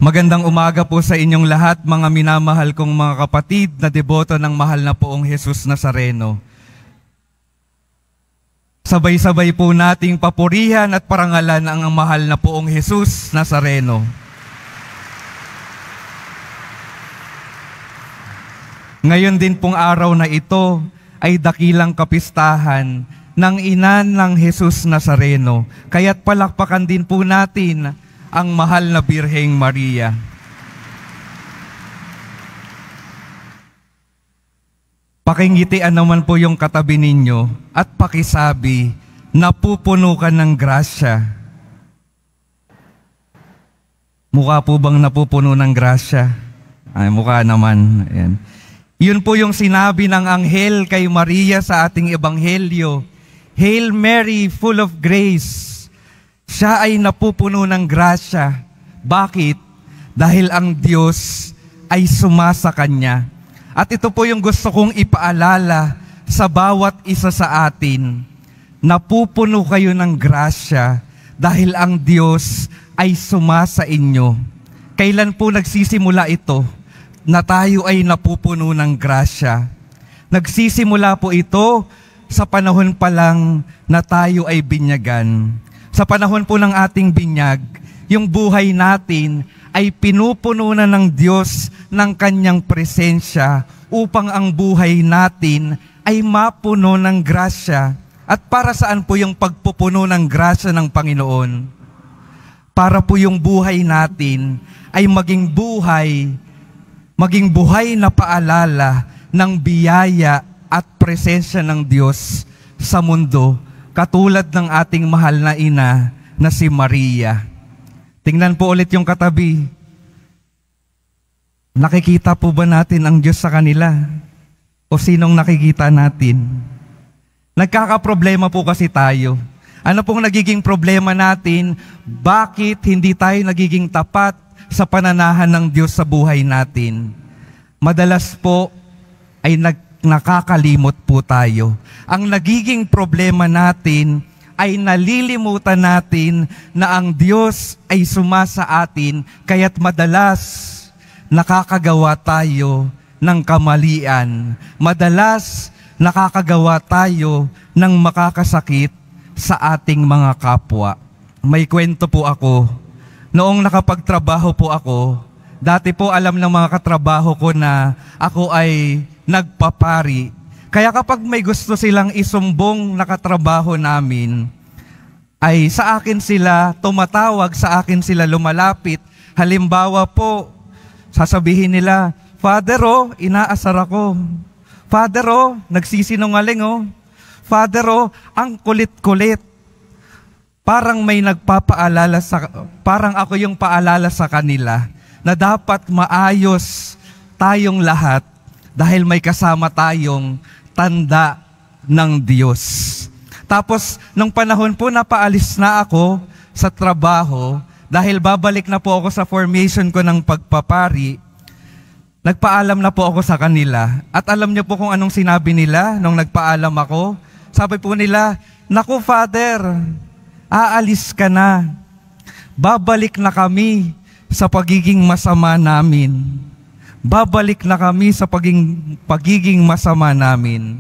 Magandang umaga po sa inyong lahat, mga minamahal kong mga kapatid na deboto ng mahal na poong Jesus Nazareno. Sabay-sabay po nating papurihan at parangalan ang mahal na poong Jesus Nazareno. Ngayon din pong araw na ito ay dakilang kapistahan ng ina ng Jesus Nazareno. Kaya't palakpakan din po natin ang mahal na Birheng Maria. Pakingitian naman po yung katabi ninyo at pakisabi, napupuno ka ng grasya. Mukha po bang napupuno ng grasya? Ay, mukha naman. Ayan. Yun po yung sinabi ng anghel kay Maria sa ating ebanghelyo. Hail Mary, full of grace. Siya ay napupuno ng grasya. Bakit? Dahil ang Diyos ay sumasa kanya. At ito po yung gusto kong ipaalala sa bawat isa sa atin. Napupuno kayo ng grasya dahil ang Diyos ay sumasa inyo. Kailan po nagsisimula ito na tayo ay napupuno ng grasya? Nagsisimula po ito sa panahon pa lang na tayo ay binyagan. Sa panahon po ng ating binyag, yung buhay natin ay pinupuno na ng Diyos ng Kanyang presensya upang ang buhay natin ay mapuno ng grasya. At para saan po yung pagpupuno ng grasya ng Panginoon? Para po yung buhay natin ay maging buhay na paalala ng biyaya at presensya ng Diyos sa mundo, katulad ng ating mahal na ina na si Maria. Tingnan po ulit yung katabi. Nakikita po ba natin ang Diyos sa kanila? O sinong nakikita natin? Nagkakaproblema po kasi tayo. Ano pong nagiging problema natin? Bakit hindi tayo nagiging tapat sa pananahan ng Diyos sa buhay natin? Madalas po ay nakakalimot po tayo. Ang nagiging problema natin ay nalilimutan natin na ang Diyos ay sumasa atin, kaya't madalas nakakagawa tayo ng kamalian. Madalas nakakagawa tayo ng makakasakit sa ating mga kapwa. May kwento po ako. Noong nakapagtrabaho po ako, dati po alam ng mga katrabaho ko na ako ay nagpapari. Kaya kapag may gusto silang isumbong na katrabaho namin, ay sa akin sila tumatawag, sa akin sila lumalapit. Halimbawa po, sasabihin nila, Father, inaasar ako. Father, nagsisinungaling, Father, ang kulit-kulit. Parang may nagpapaalala parang ako yung paalala sa kanila na dapat maayos tayong lahat dahil may kasama tayong tanda ng Diyos. Tapos, nung panahon po na paalis na ako sa trabaho, dahil babalik na po ako sa formation ko ng pagpapari, nagpaalam na po ako sa kanila. At alam niyo po kung anong sinabi nila nung nagpaalam ako? Sabi po nila, naku Father, aalis ka na. Babalik na kami sa pagiging masama namin. Babalik na kami sa pagiging masama namin.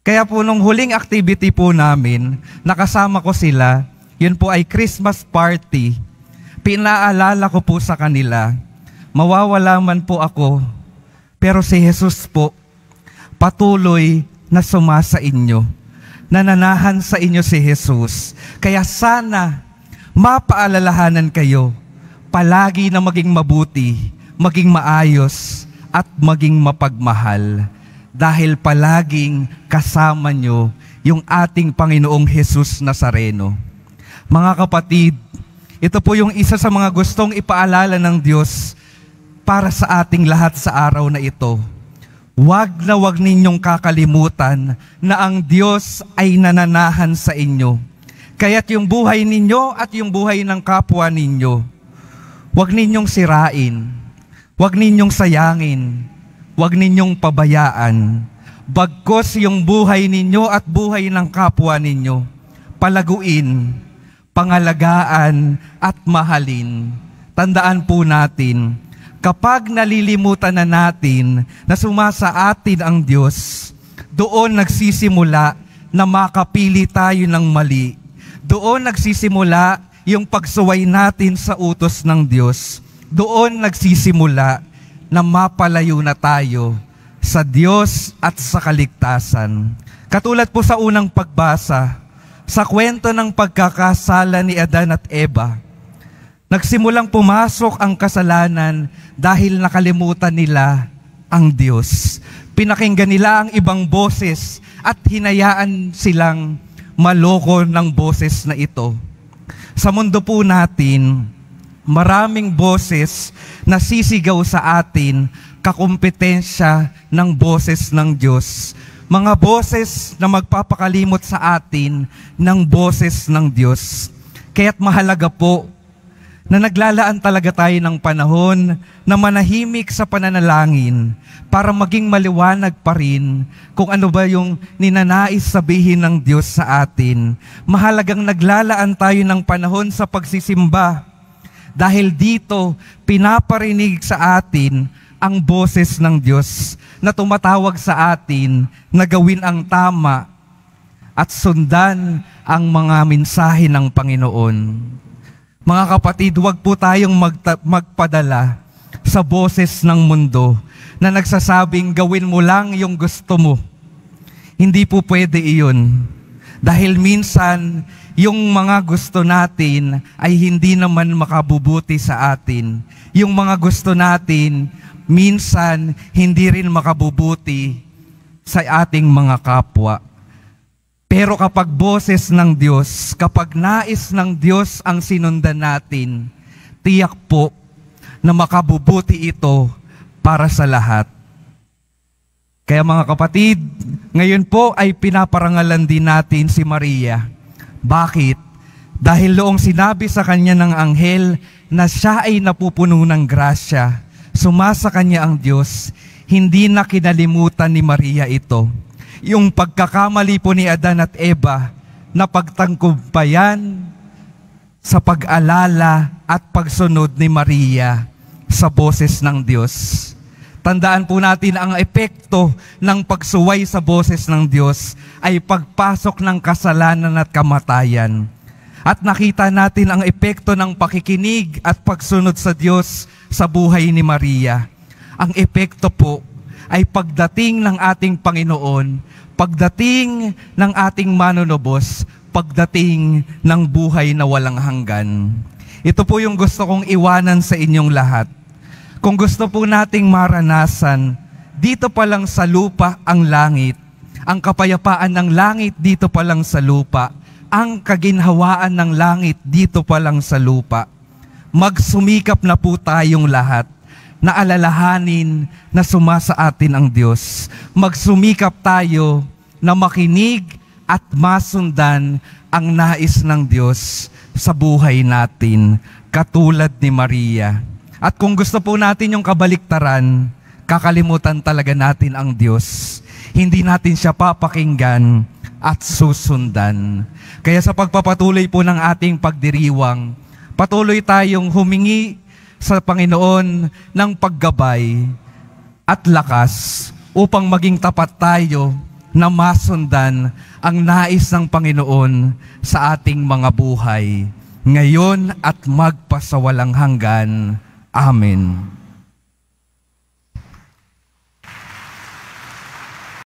Kaya po nung huling activity po namin, nakasama ko sila, yun po ay Christmas party. Pinaalala ko po sa kanila, mawawala man po ako, pero si Jesus po, patuloy na sumasa inyo. Nananahan sa inyo si Jesus. Kaya sana, mapaalalahanan kayo, palagi na maging mabuti, maging maayos, at maging mapagmahal. Dahil palaging kasama nyo yung ating Panginoong Jesus Nazareno. Mga kapatid, ito po yung isa sa mga gustong ipaalala ng Diyos para sa ating lahat sa araw na ito. Huwag na huwag ninyong kakalimutan na ang Diyos ay nananahan sa inyo. Kaya't yung buhay ninyo at yung buhay ng kapwa ninyo, huwag ninyong sirain. Huwag ninyong sayangin, huwag ninyong pabayaan. Bagkus yung buhay ninyo at buhay ng kapwa ninyo, palaguin, pangalagaan at mahalin. Tandaan po natin, kapag nalilimutan na natin na sumasa atin ang Diyos, doon nagsisimula na makapili tayo ng mali. Doon nagsisimula yung pagsuway natin sa utos ng Diyos. Doon nagsisimula na mapalayo na tayo sa Diyos at sa kaligtasan. Katulad po sa unang pagbasa, sa kwento ng pagkakasala ni Adan at Eva, nagsimulang pumasok ang kasalanan dahil nakalimutan nila ang Diyos. Pinakinggan nila ang ibang boses at hinayaan silang maloko ng boses na ito. Sa mundo po natin, maraming boses na sisigaw sa atin kakumpetensya ng boses ng Diyos. Mga boses na magpapakalimot sa atin ng boses ng Diyos. Kaya't mahalaga po na naglalaan talaga tayo ng panahon na manahimik sa pananalangin para maging maliwanag pa rin kung ano ba yung ninanais sabihin ng Diyos sa atin. Mahalagang naglalaan tayo ng panahon sa pagsisimba dahil dito pinaparinig sa atin ang boses ng Diyos na tumatawag sa atin na gawin ang tama at sundan ang mga mensahe ng Panginoon. Mga kapatid, huwag po tayong magpadala sa boses ng mundo na nagsasabing gawin mo lang yung gusto mo. Hindi po pwede iyon. Dahil minsan, yung mga gusto natin ay hindi naman makabubuti sa atin. Yung mga gusto natin, minsan hindi rin makabubuti sa ating mga kapwa. Pero kapag boses ng Diyos, kapag nais ng Diyos ang sinundan natin, tiyak po na makabubuti ito para sa lahat. Kaya mga kapatid, ngayon po ay pinaparangalan din natin si Maria. Bakit? Dahil noong sinabi sa kanya ng anghel na siya ay napupuno ng grasya, sumasa kanya ang Diyos, hindi na kinalimutan ni Maria ito. Yung pagkakamali po ni Adan at Eva na pagtangkubayan sa pag-alala at pagsunod ni Maria sa boses ng Diyos. Tandaan po natin ang epekto ng pagsuway sa boses ng Diyos ay pagpasok ng kasalanan at kamatayan. At nakita natin ang epekto ng pakikinig at pagsunod sa Diyos sa buhay ni Maria. Ang epekto po ay pagdating ng ating Panginoon, pagdating ng ating manunubos, pagdating ng buhay na walang hanggan. Ito po yung gusto kong iwanan sa inyong lahat. Kung gusto po nating maranasan, dito pa lang sa lupa ang langit, ang kapayapaan ng langit dito pa lang sa lupa, ang kaginhawaan ng langit dito pa lang sa lupa. Magsumikap na po tayong lahat na alalahanin na sumasa atin ang Diyos. Magsumikap tayo na makinig at masundan ang nais ng Diyos sa buhay natin, katulad ni Maria. At kung gusto po natin yung kabaliktaran, kakalimutan talaga natin ang Diyos. Hindi natin siya papakinggan at susundan. Kaya sa pagpapatuloy po ng ating pagdiriwang, patuloy tayong humingi sa Panginoon ng paggabay at lakas upang maging tapat tayo na masundan ang nais ng Panginoon sa ating mga buhay, ngayon at magpasawalang hanggan. Amen.